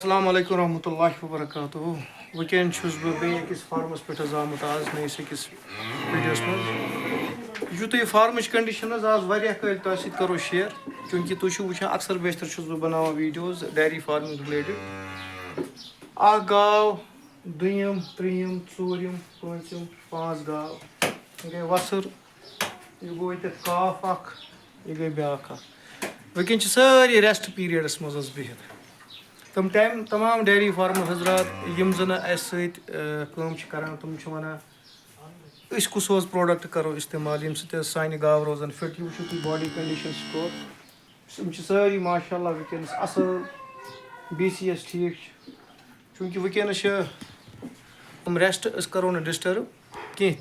Assalamu alaikum warahmatullahi wabarakatuh. Weekend छुस बह बेकिस farms पे आमुत आज नईस अकिस वीडियोस मज यू तुम फार्मच कंडीशन आज वारिया कल तो करो शेयर क्योंकि तुम वुचान अक्सर बेशतर छुस बह बनावान वीडियोस डेयरी फार्मिंग रिलेटेड अख गाव दुयम त्रियम चूरम पंचम पांच गाव गई वसर यह गो ये काफ अख यह गई ब्याख वुकन सारी रेस्ट पीरियडस मज बिहित तमाम डेयरी फार्म हजरात यम जन करान तुम वनान कुस प्रोडक्ट करो इस्तेमाल यम सान गाव रोजन फिट यह वो तुम बॉडी कंडीशन स्कोर सारी माशाल्लाह वुकस असल BCS ठीक चूँकि वुकस रेस्ट करो न डिस्टर्ब कह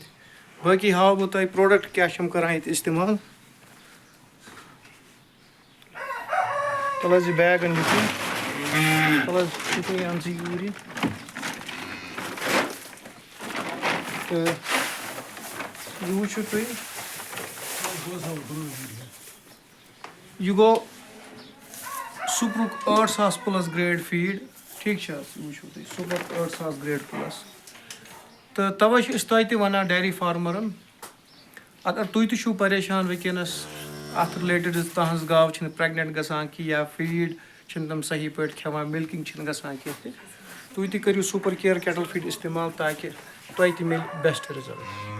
बाकी हाव बह तुम प्रोडक्ट क्या करान ये इस्तेमाल तल बैग तल अन यूर तो यह वो तुम यह गो सुपरुक 8,000+ ग्रेड फीड ठीक वो तुम सुपर 8,000 ग्रेड प्लस तो तवे तुम वन डेयरी फार्मरन अगर तुम परेशान वुकस अत रिलेटेड तहज गाव प्रेगनेंट गसान कि या फीड तम सही पे खेवान मिल्किंग गसान कह तुम करो सुपर केयर कैटल फीड इस्तेमाल ताकि तुम मिल बेस्ट रिजल्ट।